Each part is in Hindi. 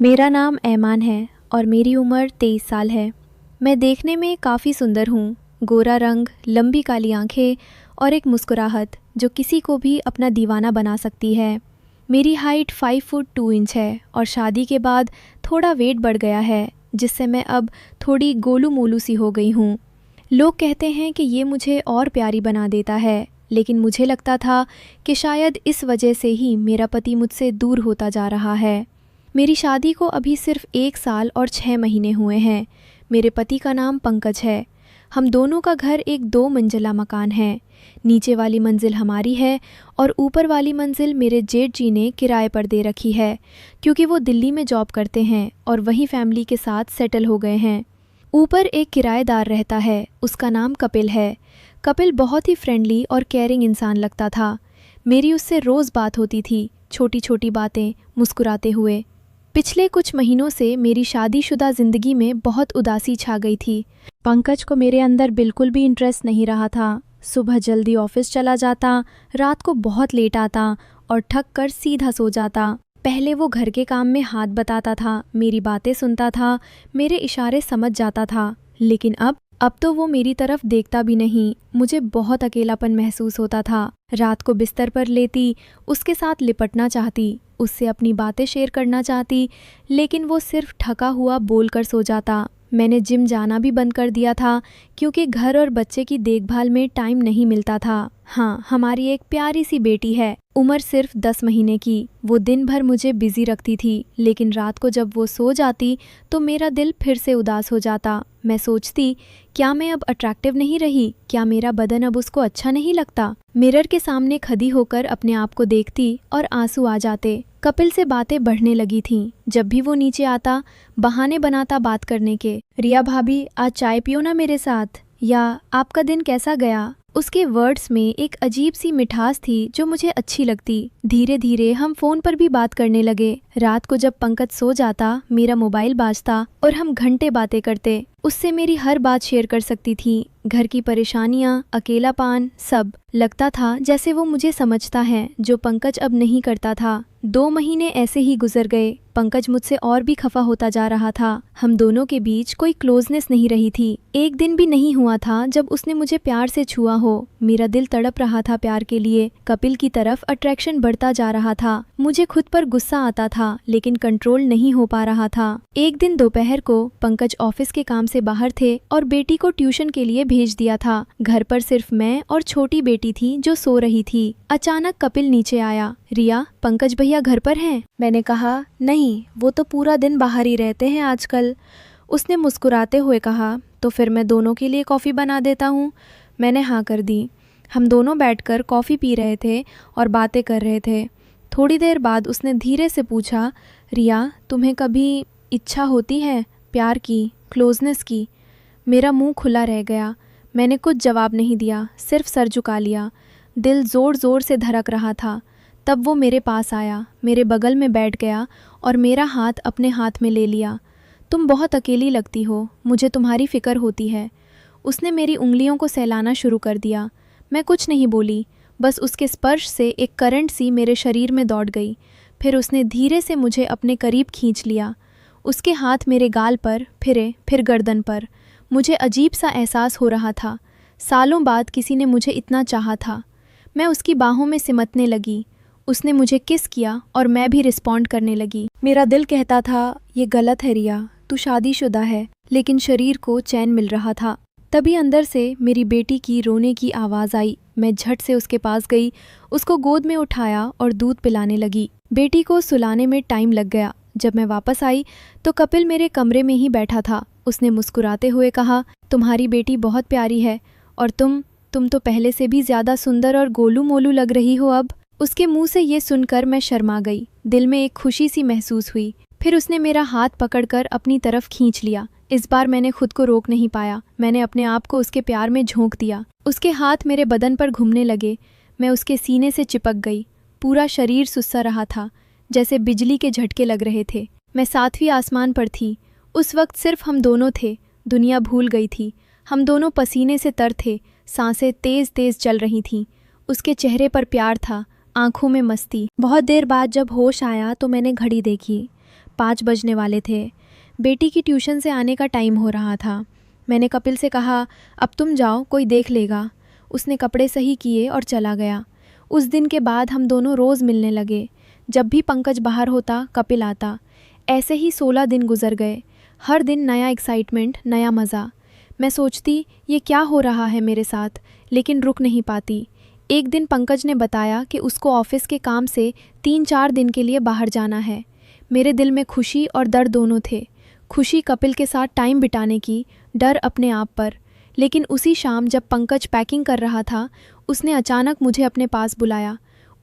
मेरा नाम ऐमान है और मेरी उम्र 23 साल है। मैं देखने में काफ़ी सुंदर हूँ। गोरा रंग, लंबी काली आंखें और एक मुस्कुराहट जो किसी को भी अपना दीवाना बना सकती है। मेरी हाइट 5 फुट 2 इंच है और शादी के बाद थोड़ा वेट बढ़ गया है, जिससे मैं अब थोड़ी गोलू मोलू सी हो गई हूँ। लोग कहते हैं कि ये मुझे और प्यारी बना देता है, लेकिन मुझे लगता था कि शायद इस वजह से ही मेरा पति मुझसे दूर होता जा रहा है। मेरी शादी को अभी सिर्फ 1 साल और 6 महीने हुए हैं। मेरे पति का नाम पंकज है। हम दोनों का घर एक 2 मंजिला मकान है। नीचे वाली मंजिल हमारी है और ऊपर वाली मंजिल मेरे जेठ जी ने किराए पर दे रखी है, क्योंकि वो दिल्ली में जॉब करते हैं और वहीं फैमिली के साथ सेटल हो गए हैं। ऊपर एक किराएदार रहता है, उसका नाम कपिल है। कपिल बहुत ही फ्रेंडली और केयरिंग इंसान लगता था। मेरी उससे रोज़ बात होती थी, छोटी छोटी बातें, मुस्कुराते हुए। पिछले कुछ महीनों से मेरी शादीशुदा ज़िंदगी में बहुत उदासी छा गई थी। पंकज को मेरे अंदर बिल्कुल भी इंटरेस्ट नहीं रहा था। सुबह जल्दी ऑफिस चला जाता, रात को बहुत लेट आता और थक कर सीधा सो जाता। पहले वो घर के काम में हाथ बटाता था, मेरी बातें सुनता था, मेरे इशारे समझ जाता था, लेकिन अब तो वो मेरी तरफ देखता भी नहीं। मुझे बहुत अकेलापन महसूस होता था। रात को बिस्तर पर लेती, उसके साथ लिपटना चाहती, उससे अपनी बातें शेयर करना चाहती, लेकिन वो सिर्फ थका हुआ बोलकर सो जाता। मैंने जिम जाना भी बंद कर दिया था, क्योंकि घर और बच्चे की देखभाल में टाइम नहीं मिलता था। हाँ, हमारी एक प्यारी सी बेटी है, उम्र सिर्फ 10 महीने की। वो दिन भर मुझे बिजी रखती थी, लेकिन रात को जब वो सो जाती तो मेरा दिल फिर से उदास हो जाता। मैं सोचती, क्या मैं अब अट्रैक्टिव नहीं रही? क्या मेरा बदन अब उसको अच्छा नहीं लगता? मिरर के सामने खड़ी होकर अपने आप को देखती और आंसू आ जाते। कपिल से बातें बढ़ने लगी थीं। जब भी वो नीचे आता, बहाने बनाता बात करने के। रिया भाभी, आज चाय पियो ना मेरे साथ, या आपका दिन कैसा गया? उसके वर्ड्स में एक अजीब सी मिठास थी जो मुझे अच्छी लगती। धीरे धीरे हम फोन पर भी बात करने लगे। रात को जब पंकज सो जाता, मेरा मोबाइल बाजता और हम घंटे बातें करते। उससे मेरी हर बात शेयर कर सकती थी, घर की परेशानियां, अकेलापन, सब। लगता था जैसे वो मुझे समझता है, जो पंकज अब नहीं करता था। 2 महीने ऐसे ही गुजर गए। पंकज मुझसे और भी खफा होता जा रहा था। हम दोनों के बीच कोई क्लोजनेस नहीं रही थी। एक दिन भी नहीं हुआ था जब उसने मुझे प्यार से छुआ हो। मेरा दिल तड़प रहा था प्यार के लिए। कपिल की तरफ अट्रैक्शन बढ़ता जा रहा था। मुझे खुद पर गुस्सा आता था, लेकिन कंट्रोल नहीं हो पा रहा था। एक दिन दोपहर को पंकज ऑफिस के काम से बाहर थे और बेटी को ट्यूशन के लिए भेज दिया था। घर पर सिर्फ मैं और छोटी बेटी थी जो सो रही थी। अचानक कपिल नीचे आया। रिया, पंकज भैया घर पर हैं? मैंने कहा, नहीं, वो तो पूरा दिन बाहर ही रहते हैं आजकल। उसने मुस्कुराते हुए कहा, तो फिर मैं दोनों के लिए कॉफ़ी बना देता हूँ। मैंने हाँ कर दी। हम दोनों बैठकर कॉफ़ी पी रहे थे और बातें कर रहे थे। थोड़ी देर बाद उसने धीरे से पूछा, रिया, तुम्हें कभी इच्छा होती है प्यार की, क्लोजनेस की? मेरा मुंह खुला रह गया। मैंने कुछ जवाब नहीं दिया, सिर्फ सर झुका लिया। दिल ज़ोर ज़ोर से धड़क रहा था। तब वो मेरे पास आया, मेरे बगल में बैठ गया और मेरा हाथ अपने हाथ में ले लिया। तुम बहुत अकेली लगती हो, मुझे तुम्हारी फ़िक्र होती है। उसने मेरी उंगलियों को सहलाना शुरू कर दिया। मैं कुछ नहीं बोली, बस उसके स्पर्श से एक करंट सी मेरे शरीर में दौड़ गई। फिर उसने धीरे से मुझे अपने करीब खींच लिया। उसके हाथ मेरे गाल पर फिरे, फिर गर्दन पर। मुझे अजीब सा एहसास हो रहा था। सालों बाद किसी ने मुझे इतना चाहा था। मैं उसकी बाहों में सिमटने लगी। उसने मुझे किस किया और मैं भी रिस्पॉन्ड करने लगी। मेरा दिल कहता था, ये गलत है रिया, तू शादीशुदा है, लेकिन शरीर को चैन मिल रहा था। तभी अंदर से मेरी बेटी की रोने की आवाज़ आई। मैं झट से उसके पास गई, उसको गोद में उठाया और दूध पिलाने लगी। बेटी को सुलाने में टाइम लग गया। जब मैं वापस आई तो कपिल मेरे कमरे में ही बैठा था। उसने मुस्कुराते हुए कहा, तुम्हारी बेटी बहुत प्यारी है और तुम तो पहले से भी ज़्यादा सुंदर और गोलू मोलू लग रही हो अब। उसके मुंह से ये सुनकर मैं शर्मा गई। दिल में एक खुशी सी महसूस हुई। फिर उसने मेरा हाथ पकड़कर अपनी तरफ खींच लिया। इस बार मैंने खुद को रोक नहीं पाया। मैंने अपने आप को उसके प्यार में झोंक दिया। उसके हाथ मेरे बदन पर घूमने लगे। मैं उसके सीने से चिपक गई। पूरा शरीर सुस्सा रहा था, जैसे बिजली के झटके लग रहे थे। मैं 7वीं आसमान पर थी। उस वक्त सिर्फ हम दोनों थे। दुनिया भूल गई थी। हम दोनों पसीने से तर थे। सांसें तेज तेज चल रही थीं। उसके चेहरे पर प्यार था, आंखों में मस्ती। बहुत देर बाद जब होश आया तो मैंने घड़ी देखी। 5 बजने वाले थे। बेटी की ट्यूशन से आने का टाइम हो रहा था। मैंने कपिल से कहा, अब तुम जाओ, कोई देख लेगा। उसने कपड़े सही किए और चला गया। उस दिन के बाद हम दोनों रोज़ मिलने लगे। जब भी पंकज बाहर होता, कपिल आता। ऐसे ही 16 दिन गुजर गए। हर दिन नया एक्साइटमेंट, नया मज़ा। मैं सोचती ये क्या हो रहा है मेरे साथ, लेकिन रुक नहीं पाती। एक दिन पंकज ने बताया कि उसको ऑफिस के काम से 3-4 दिन के लिए बाहर जाना है। मेरे दिल में खुशी और डर दोनों थे। खुशी कपिल के साथ टाइम बिताने की, डर अपने आप पर। लेकिन उसी शाम जब पंकज पैकिंग कर रहा था, उसने अचानक मुझे अपने पास बुलाया।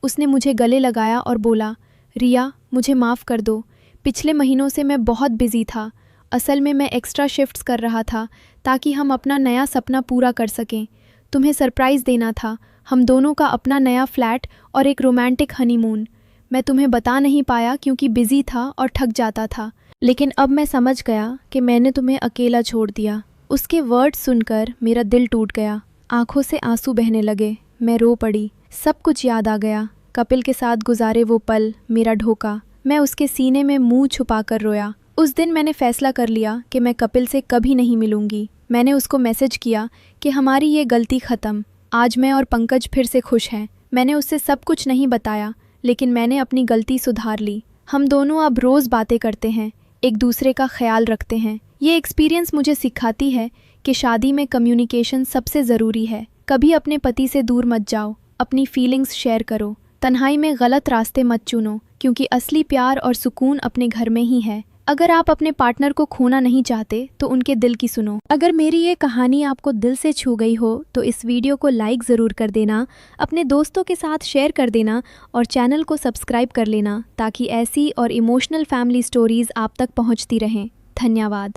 उसने मुझे गले लगाया और बोला, रिया, मुझे माफ़ कर दो। पिछले महीनों से मैं बहुत बिजी था। असल में मैं एक्स्ट्रा शिफ्ट्स कर रहा था ताकि हम अपना नया सपना पूरा कर सकें। तुम्हें सरप्राइज़ देना था, हम दोनों का अपना नया फ्लैट और एक रोमांटिक हनीमून। मैं तुम्हें बता नहीं पाया क्योंकि बिजी था और थक जाता था। लेकिन अब मैं समझ गया कि मैंने तुम्हें अकेला छोड़ दिया। उसके वर्ड सुनकर मेरा दिल टूट गया। आंखों से आंसू बहने लगे। मैं रो पड़ी। सब कुछ याद आ गया। कपिल के साथ गुजारे वो पल, मेरा धोखा। मैं उसके सीने में मुंह छुपाकर रोया। उस दिन मैंने फैसला कर लिया कि मैं कपिल से कभी नहीं मिलूंगी। मैंने उसको मैसेज किया कि हमारी ये गलती ख़त्म। आज मैं और पंकज फिर से खुश हैं। मैंने उससे सब कुछ नहीं बताया, लेकिन मैंने अपनी गलती सुधार ली। हम दोनों अब रोज़ बातें करते हैं, एक दूसरे का ख्याल रखते हैं। ये एक्सपीरियंस मुझे सिखाती है कि शादी में कम्युनिकेशन सबसे ज़रूरी है। कभी अपने पति से दूर मत जाओ, अपनी फीलिंग्स शेयर करो। तन्हाई में गलत रास्ते मत चुनो, क्योंकि असली प्यार और सुकून अपने घर में ही है। अगर आप अपने पार्टनर को खोना नहीं चाहते तो उनके दिल की सुनो। अगर मेरी ये कहानी आपको दिल से छू गई हो तो इस वीडियो को लाइक ज़रूर कर देना, अपने दोस्तों के साथ शेयर कर देना और चैनल को सब्सक्राइब कर लेना ताकि ऐसी और इमोशनल फैमिली स्टोरीज़ आप तक पहुंचती रहें। धन्यवाद।